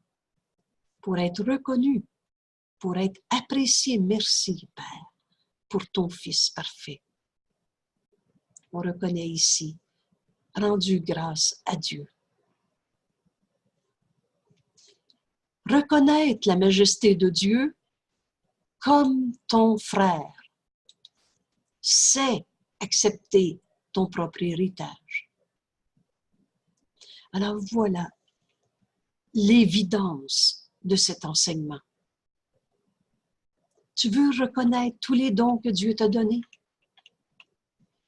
pour être reconnue, pour être appréciée. Merci, Père, pour ton Fils parfait. On reconnaît ici, rendu grâce à Dieu. Reconnaître la majesté de Dieu comme ton frère, c'est accepter ton propre héritage. Alors voilà l'évidence de cet enseignement. Tu veux reconnaître tous les dons que Dieu t'a donnés?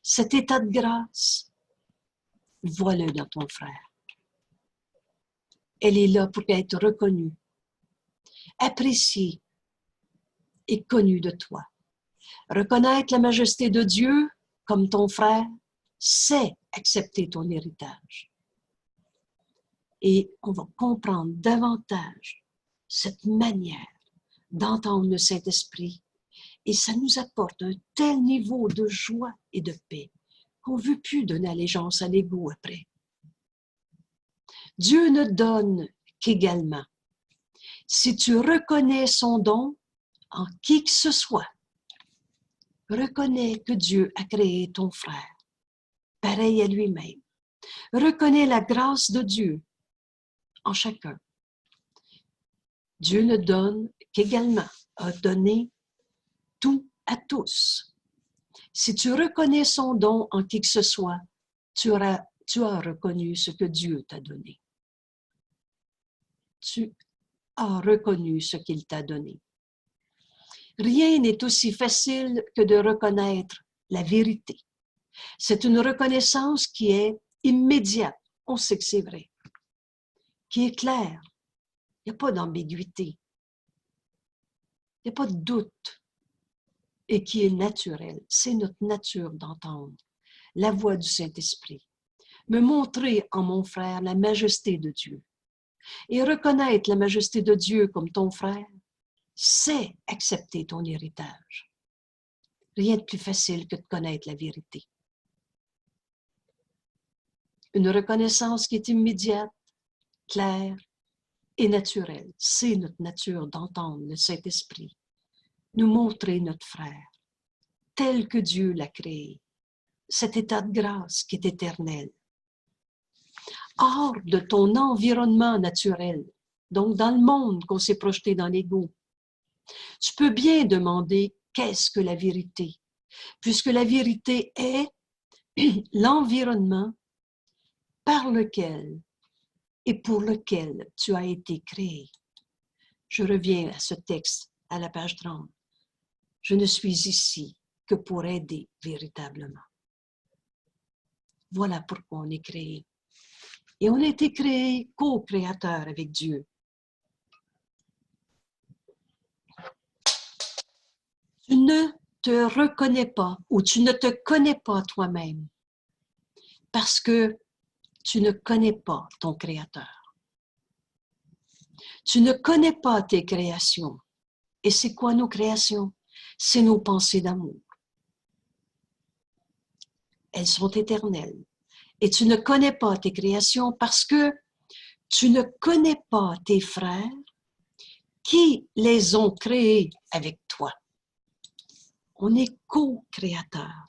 Cet état de grâce, vois-le dans ton frère. Elle est là pour être reconnue, appréciée et connue de toi. Reconnaître la majesté de Dieu comme ton frère, c'est accepter ton héritage. Et on va comprendre davantage cette manière d'entendre le Saint-Esprit. Et ça nous apporte un tel niveau de joie et de paix qu'on ne veut plus donner allégeance à l'ego après. Dieu ne donne qu'également. Si tu reconnais son don en qui que ce soit, reconnais que Dieu a créé ton frère, pareil à lui-même. Reconnais la grâce de Dieu en chacun. Dieu ne donne qu'également, a donné tout à tous. Si tu reconnais son don en qui que ce soit, tu as reconnu ce que Dieu t'a donné. Tu as reconnu ce qu'il t'a donné. Rien n'est aussi facile que de reconnaître la vérité. C'est une reconnaissance qui est immédiate. On sait que c'est vrai. Qui est claire. Il n'y a pas d'ambiguïté. Il n'y a pas de doute. Et qui est naturelle. C'est notre nature d'entendre la voix du Saint-Esprit. Me montrer en mon frère la majesté de Dieu. Et reconnaître la majesté de Dieu comme ton frère, c'est accepter ton héritage. Rien de plus facile que de connaître la vérité. Une reconnaissance qui est immédiate, claire et naturelle. C'est notre nature d'entendre le Saint-Esprit nous montrer notre frère tel que Dieu l'a créé. Cet état de grâce qui est éternel. Hors de ton environnement naturel, donc dans le monde qu'on s'est projeté dans l'ego. Tu peux bien demander qu'est-ce que la vérité, puisque la vérité est l'environnement par lequel et pour lequel tu as été créé. Je reviens à ce texte, à la page 30. Je ne suis ici que pour aider véritablement. Voilà pourquoi on est créé. Et on a été créé co-créateur avec Dieu. Tu ne te reconnais pas ou tu ne te connais pas toi-même parce que tu ne connais pas ton Créateur. Tu ne connais pas tes créations. Et c'est quoi nos créations? C'est nos pensées d'amour. Elles sont éternelles. Et tu ne connais pas tes créations parce que tu ne connais pas tes frères qui les ont créés avec toi. On est co-créateurs.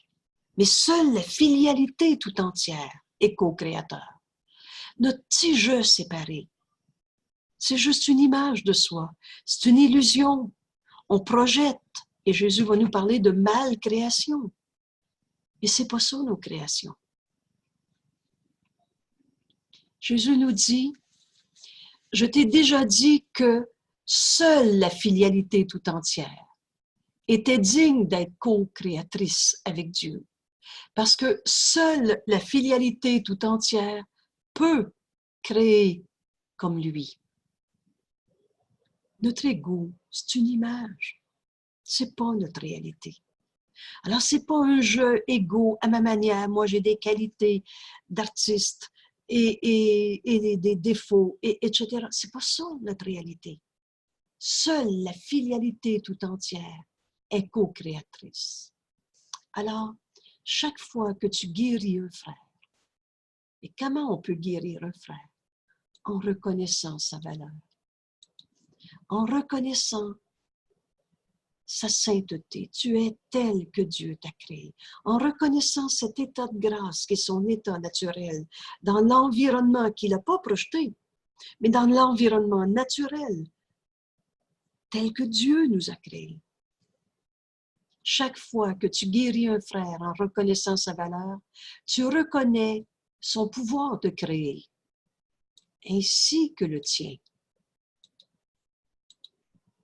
Mais seule la filialité tout entière est co-créateur. Notre petit jeu séparé, c'est juste une image de soi. C'est une illusion. On projette. Et Jésus va nous parler de malcréation. Et c'est pas ça nos créations. Jésus nous dit, je t'ai déjà dit que seule la filialité tout entière était digne d'être co-créatrice avec Dieu. Parce que seule la filialité tout entière peut créer comme lui. Notre ego, c'est une image. C'est pas notre réalité. Alors, c'est pas un jeu égo à ma manière. Moi, j'ai des qualités d'artiste et des défauts, etc. C'est pas ça, notre réalité. Seule la filialité tout entière est co-créatrice. Alors, chaque fois que tu guéris un frère, et comment on peut guérir un frère? En reconnaissant sa valeur, en reconnaissant sa sainteté. Tu es tel que Dieu t'a créé. En reconnaissant cet état de grâce qui est son état naturel, dans l'environnement qu'il n'a pas projeté, mais dans l'environnement naturel, tel que Dieu nous a créés. Chaque fois que tu guéris un frère en reconnaissant sa valeur, tu reconnais son pouvoir de créer, ainsi que le tien.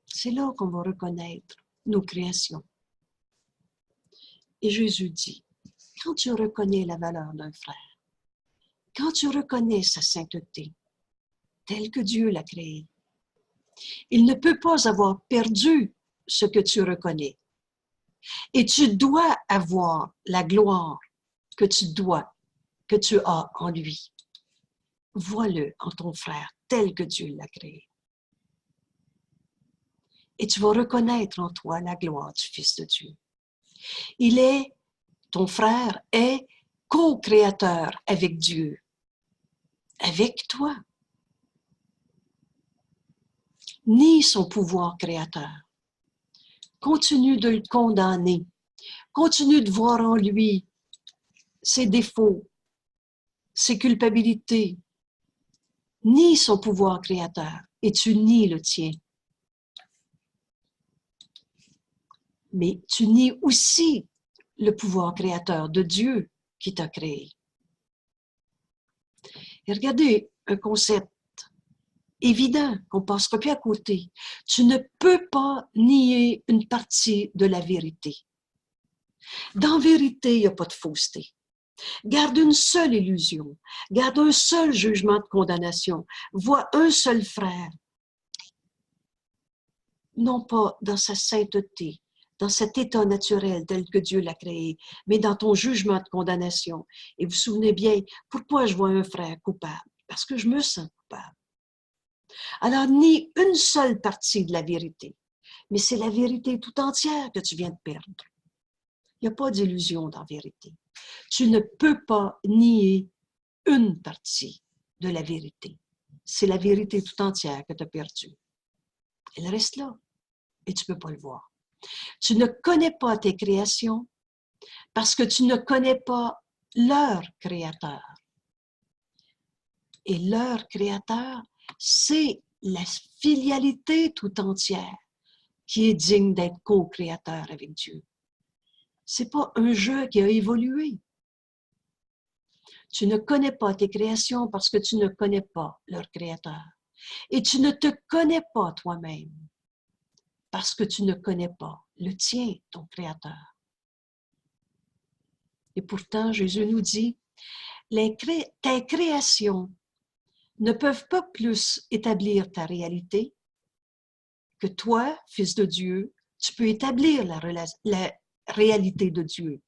C'est là qu'on va reconnaître nos créations. Et Jésus dit, quand tu reconnais la valeur d'un frère, quand tu reconnais sa sainteté, telle que Dieu l'a créée, il ne peut pas avoir perdu ce que tu reconnais. Et tu dois avoir la gloire que tu as en lui. Vois-le en ton frère, tel que Dieu l'a créé. Et tu vas reconnaître en toi la gloire du Fils de Dieu. Ton frère est co-créateur avec Dieu, avec toi. Nie son pouvoir créateur. Continue de le condamner. Continue de voir en lui ses défauts, ses culpabilités. Nie son pouvoir créateur et tu nies le tien. Mais tu nies aussi le pouvoir créateur de Dieu qui t'a créé. Et regardez un concept évident qu'on ne passera plus à côté. Tu ne peux pas nier une partie de la vérité. Dans vérité, il n'y a pas de fausseté. Garde une seule illusion. Garde un seul jugement de condamnation. Vois un seul frère. Non pas dans sa sainteté, dans cet état naturel tel que Dieu l'a créé, mais dans ton jugement de condamnation. Et vous vous souvenez bien, pourquoi je vois un frère coupable? Parce que je me sens coupable. Alors, ni une seule partie de la vérité, mais c'est la vérité tout entière que tu viens de perdre. Il n'y a pas d'illusion dans la vérité. Tu ne peux pas nier une partie de la vérité. C'est la vérité tout entière que tu as perdue. Elle reste là et tu ne peux pas le voir. Tu ne connais pas tes créations parce que tu ne connais pas leur créateur. Et leur créateur, c'est la filialité tout entière qui est digne d'être co-créateur avec Dieu. Ce n'est pas un jeu qui a évolué. Tu ne connais pas tes créations parce que tu ne connais pas leur créateur. Et tu ne te connais pas toi-même parce que tu ne connais pas le tien, ton créateur. Et pourtant, Jésus nous dit, tes créations ne peuvent pas plus établir ta réalité que toi, Fils de Dieu, tu peux établir la réalité de Dieu.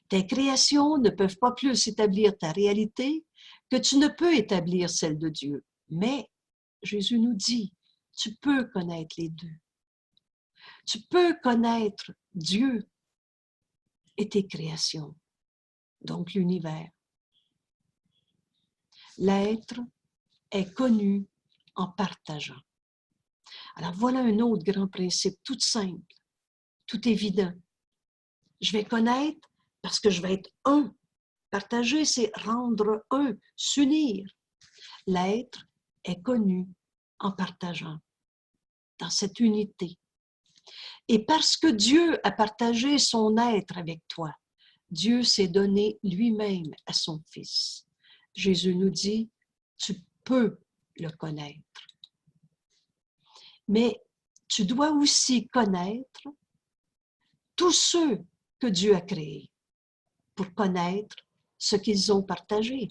Tes créations ne peuvent pas plus établir ta réalité que tu ne peux établir celle de Dieu. Mais Jésus nous dit, tu peux connaître les deux. Tu peux connaître Dieu et tes créations, donc l'univers. L'être est connu en partageant. Alors voilà un autre grand principe, tout simple, tout évident. Je vais connaître parce que je vais être un. Partager, c'est rendre un, s'unir. L'être est connu en partageant, dans cette unité. Et parce que Dieu a partagé son être avec toi, Dieu s'est donné lui-même à son Fils. Jésus nous dit, tu peux le connaître. Mais tu dois aussi connaître tous ceux que Dieu a créés pour connaître ce qu'ils ont partagé.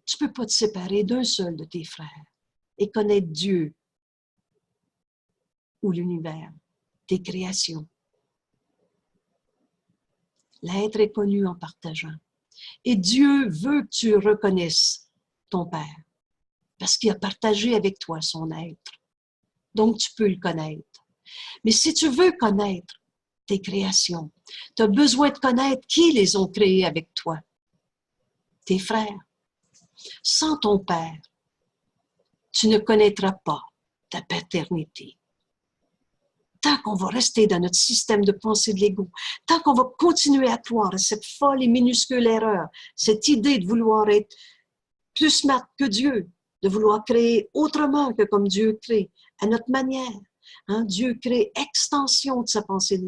Tu ne peux pas te séparer d'un seul de tes frères et connaître Dieu ou l'univers, tes créations. L'être est connu en partageant. Et Dieu veut que tu reconnaisses ton Père parce qu'il a partagé avec toi son être. Donc, tu peux le connaître. Mais si tu veux connaître tes créations, tu as besoin de connaître qui les ont créées avec toi. Tes frères. Sans ton Père, tu ne connaîtras pas ta paternité. Tant qu'on va rester dans notre système de pensée de l'ego, tant qu'on va continuer à croire à cette folle et minuscule erreur, cette idée de vouloir être plus smart que Dieu, de vouloir créer autrement que comme Dieu crée, à notre manière. Hein? Dieu crée extension de sa pensée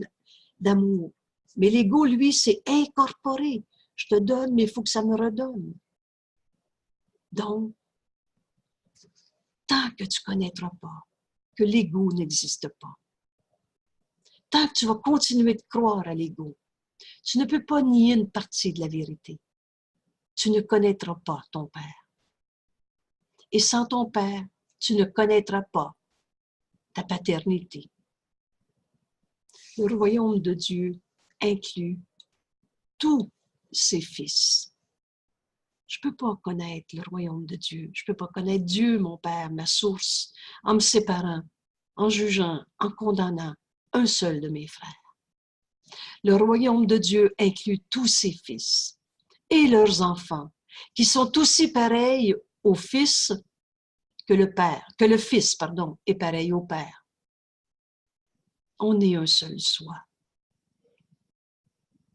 d'amour. Mais l'ego, lui, c'est incorporé. Je te donne, mais il faut que ça me redonne. Donc, tant que tu ne connaîtras pas que l'ego n'existe pas, tant que tu vas continuer de croire à l'ego, tu ne peux pas nier une partie de la vérité. Tu ne connaîtras pas ton Père. Et sans ton Père, tu ne connaîtras pas ta paternité. Le royaume de Dieu inclut tous ses fils. Je ne peux pas connaître le royaume de Dieu. Je ne peux pas connaître Dieu, mon Père, ma source, en me séparant, en jugeant, en condamnant un seul de mes frères. Le royaume de Dieu inclut tous ses fils et leurs enfants, qui sont aussi pareils au Fils que le Fils est pareil au Père. On est un seul soi.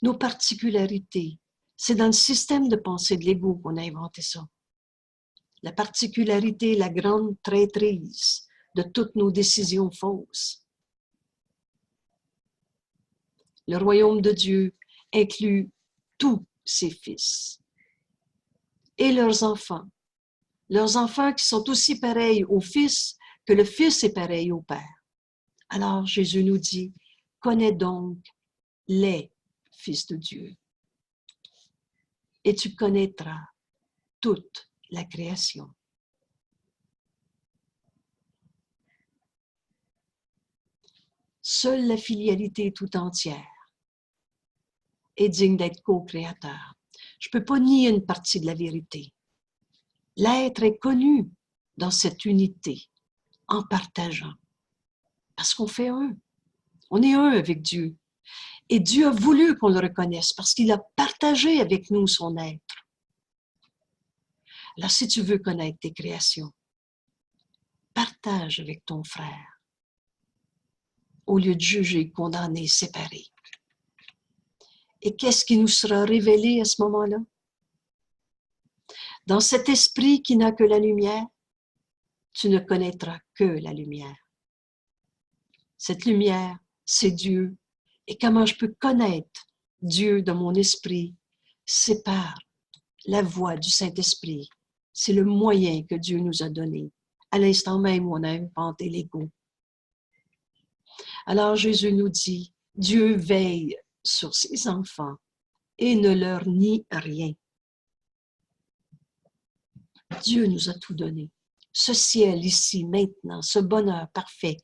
Nos particularités, c'est dans le système de pensée de l'ego qu'on a inventé ça. La particularité, la grande traîtrise de toutes nos décisions fausses. Le royaume de Dieu inclut tous ses fils et leurs enfants qui sont aussi pareils au Fils que le Fils est pareil au Père. Alors Jésus nous dit, connais donc les fils de Dieu et tu connaîtras toute la création. Seule la filialité tout entière est digne d'être co-créateur. Je ne peux pas nier une partie de la vérité. L'être est connu dans cette unité, en partageant. Parce qu'on fait un. On est un avec Dieu. Et Dieu a voulu qu'on le reconnaisse parce qu'il a partagé avec nous son être. Alors, si tu veux connaître tes créations, partage avec ton frère au lieu de juger, condamner, séparer. Et qu'est-ce qui nous sera révélé à ce moment-là? Dans cet esprit qui n'a que la lumière, tu ne connaîtras que la lumière. Cette lumière, c'est Dieu. Et comment je peux connaître Dieu dans mon esprit? C'est par la voix du Saint-Esprit. C'est le moyen que Dieu nous a donné, à l'instant même où on a inventé l'ego. Alors Jésus nous dit, Dieu veille sur ses enfants et ne leur nie rien. Dieu nous a tout donné. Ce ciel ici, maintenant, ce bonheur parfait,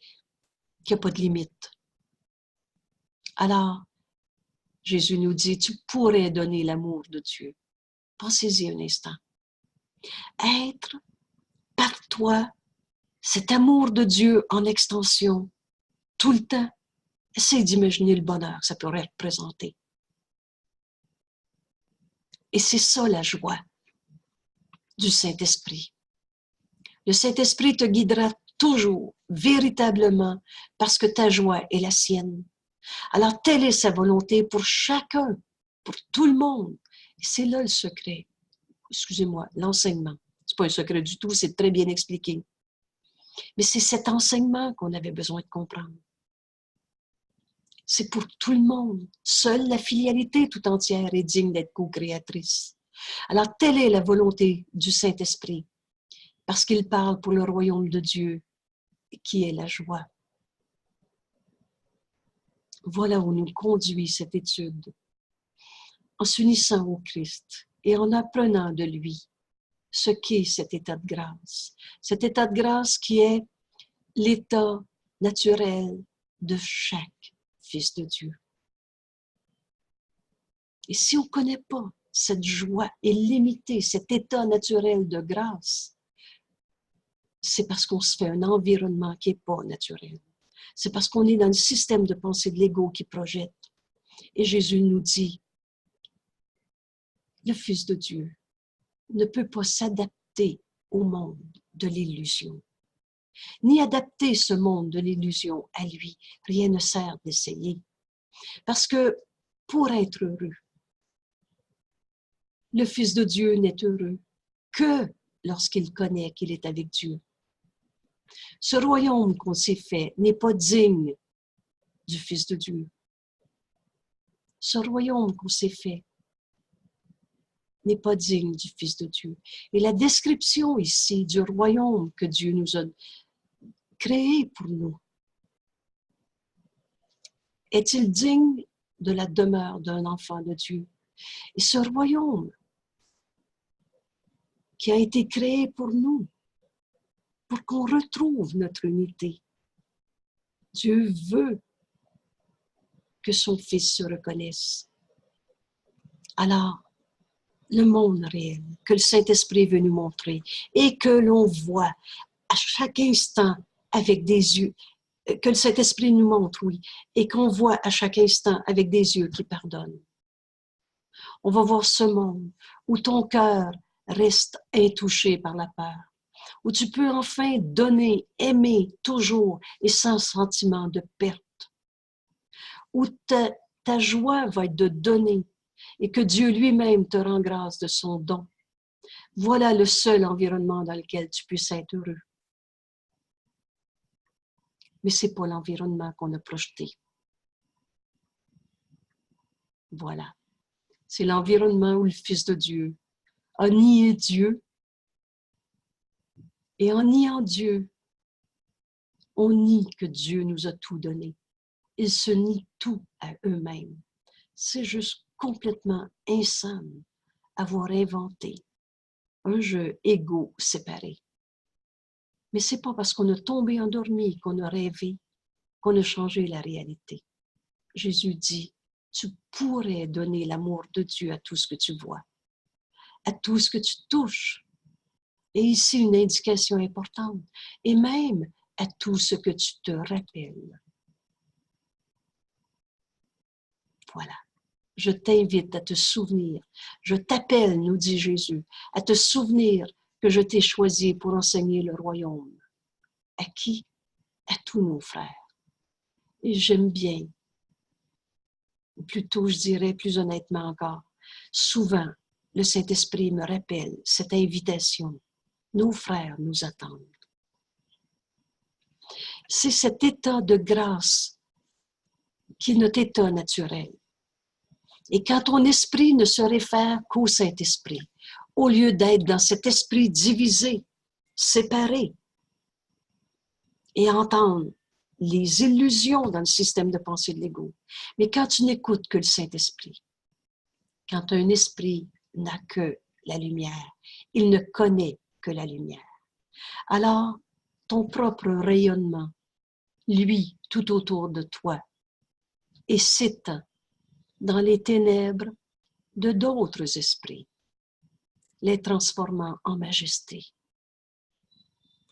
qui n'a pas de limite. Alors, Jésus nous dit, tu pourrais donner l'amour de Dieu. Pensez-y un instant. Être par toi cet amour de Dieu en extension, tout le temps. Essaye d'imaginer le bonheur que ça pourrait représenter. Et c'est ça la joie du Saint-Esprit. Le Saint-Esprit te guidera toujours, véritablement, parce que ta joie est la sienne. Alors, telle est sa volonté pour chacun, pour tout le monde. Et c'est là le secret. Excusez-moi, l'enseignement. C'est pas un secret du tout, c'est très bien expliqué. Mais c'est cet enseignement qu'on avait besoin de comprendre. C'est pour tout le monde. Seule la filialité tout entière est digne d'être co-créatrice. Alors, telle est la volonté du Saint-Esprit, parce qu'il parle pour le royaume de Dieu, qui est la joie. Voilà où nous conduit cette étude. En s'unissant au Christ et en apprenant de lui ce qu'est cet état de grâce. Cet état de grâce qui est l'état naturel de chaque fils de Dieu. Et si on ne connaît pas cette joie illimitée, cet état naturel de grâce, c'est parce qu'on se fait un environnement qui n'est pas naturel. C'est parce qu'on est dans le système de pensée de l'ego qui projette. Et Jésus nous dit, le Fils de Dieu ne peut pas s'adapter au monde de l'illusion, ni adapter ce monde de l'illusion à lui. Rien ne sert d'essayer. Parce que pour être heureux, le Fils de Dieu n'est heureux que lorsqu'il connaît qu'il est avec Dieu. Ce royaume qu'on s'est fait n'est pas digne du Fils de Dieu. Ce royaume qu'on s'est fait n'est pas digne du Fils de Dieu. Et la description ici du royaume que Dieu nous a créé pour nous, est-il digne de la demeure d'un enfant de Dieu? Et ce royaume qui a été créé pour nous, pour qu'on retrouve notre unité. Dieu veut que son Fils se reconnaisse. Alors, le monde réel que le Saint-Esprit veut nous montrer et que l'on voit à chaque instant avec des yeux, que le Saint-Esprit nous montre, oui, et qu'on voit à chaque instant avec des yeux qui pardonnent. On va voir ce monde où ton cœur reste intouché par la peur, où tu peux enfin donner, aimer toujours et sans sentiment de perte, où ta joie va être de donner et que Dieu lui-même te rend grâce de son don. Voilà le seul environnement dans lequel tu puisses être heureux. Mais ce n'est pas l'environnement qu'on a projeté. Voilà. C'est l'environnement où le Fils de Dieu a nié Dieu. Et en niant Dieu, on nie que Dieu nous a tout donné. Ils se nient tout à eux-mêmes. C'est juste complètement insane avoir inventé un jeu égaux séparé. Mais ce n'est pas parce qu'on a tombé endormi, qu'on a rêvé, qu'on a changé la réalité. Jésus dit, tu pourrais donner l'amour de Dieu à tout ce que tu vois, à tout ce que tu touches. Et ici, une indication importante, et même à tout ce que tu te rappelles. Voilà. Je t'invite à te souvenir. Je t'appelle, nous dit Jésus, à te souvenir que je t'ai choisi pour enseigner le royaume. À qui? À tous nos frères. Et j'aime bien, ou plutôt je dirais plus honnêtement encore, souvent le Saint-Esprit me rappelle cette invitation. Nos frères nous attendent. C'est cet état de grâce qui est notre état naturel. Et quand ton esprit ne se réfère qu'au Saint-Esprit, au lieu d'être dans cet esprit divisé, séparé, et entendre les illusions dans le système de pensée de l'ego, mais quand tu n'écoutes que le Saint-Esprit, quand un esprit n'a que la lumière, il ne connaît que la lumière. Alors, ton propre rayonnement, lui, tout autour de toi, et s'étend dans les ténèbres de d'autres esprits, les transformant en majesté.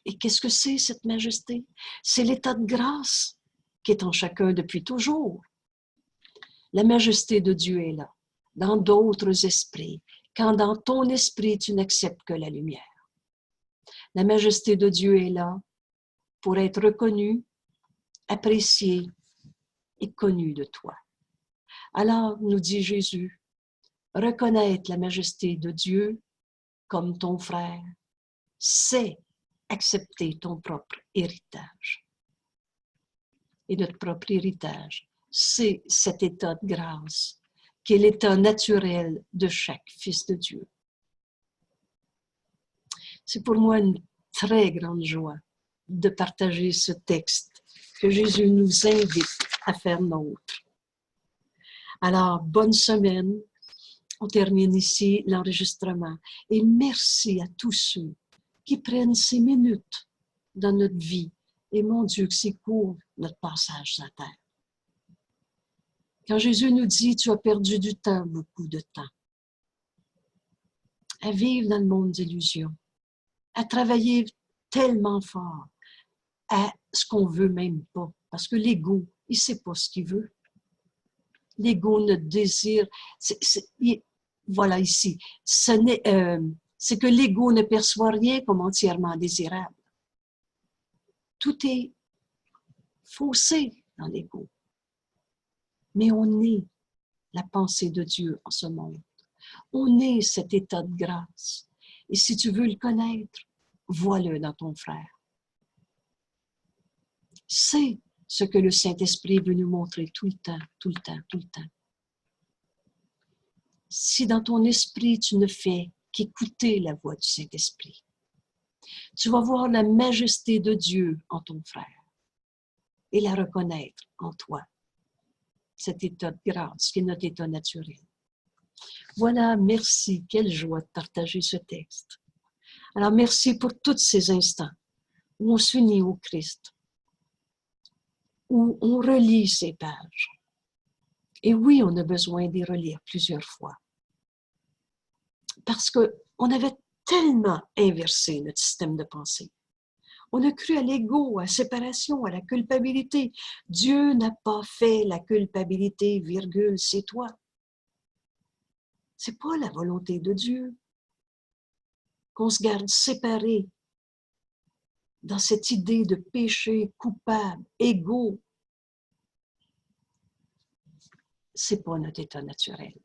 Et qu'est-ce que c'est cette majesté? C'est l'état de grâce qui est en chacun depuis toujours. La majesté de Dieu est là, dans d'autres esprits, quand dans ton esprit tu n'acceptes que la lumière. La majesté de Dieu est là pour être reconnue, appréciée et connue de toi. Alors, nous dit Jésus, reconnaître la majesté de Dieu comme ton frère, c'est accepter ton propre héritage. Et notre propre héritage, c'est cet état de grâce qui est l'état naturel de chaque fils de Dieu. C'est pour moi une très grande joie de partager ce texte que Jésus nous invite à faire nôtre. Alors, bonne semaine. On termine ici l'enregistrement. Et merci à tous ceux qui prennent ces minutes dans notre vie. Et mon Dieu, que c'est court notre passage sur la terre. Quand Jésus nous dit, tu as perdu du temps, beaucoup de temps, à vivre dans le monde d'illusions, à travailler tellement fort à ce qu'on veut même pas. Parce que l'ego, il ne sait pas ce qu'il veut. L'ego ne désire... voilà ici. C'est que l'ego ne perçoit rien comme entièrement désirable. Tout est faussé dans l'ego. Mais on est la pensée de Dieu en ce monde. On est cet état de grâce. Et si tu veux le connaître, vois-le dans ton frère. C'est ce que le Saint-Esprit veut nous montrer tout le temps, tout le temps, tout le temps. Si dans ton esprit, tu ne fais qu'écouter la voix du Saint-Esprit, tu vas voir la majesté de Dieu en ton frère et la reconnaître en toi. Cet état de grâce qui est notre état naturel. Voilà, merci. Quelle joie de partager ce texte. Alors, merci pour tous ces instants où on s'unit au Christ, où on relit ces pages. Et oui, on a besoin d'y relire plusieurs fois. Parce qu'on avait tellement inversé notre système de pensée. On a cru à l'ego, à la séparation, à la culpabilité. Dieu n'a pas fait la culpabilité, virgule, c'est toi. C'est pas la volonté de Dieu qu'on se garde séparés dans cette idée de péché coupable, égo. C'est pas notre état naturel.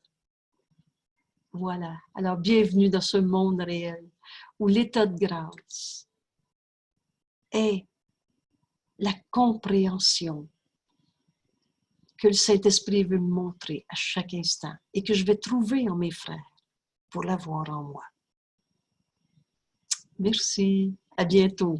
Voilà. Alors, bienvenue dans ce monde réel où l'état de grâce est la compréhension que le Saint-Esprit veut me montrer à chaque instant et que je vais trouver en mes frères pour l'avoir en moi. Merci. À bientôt.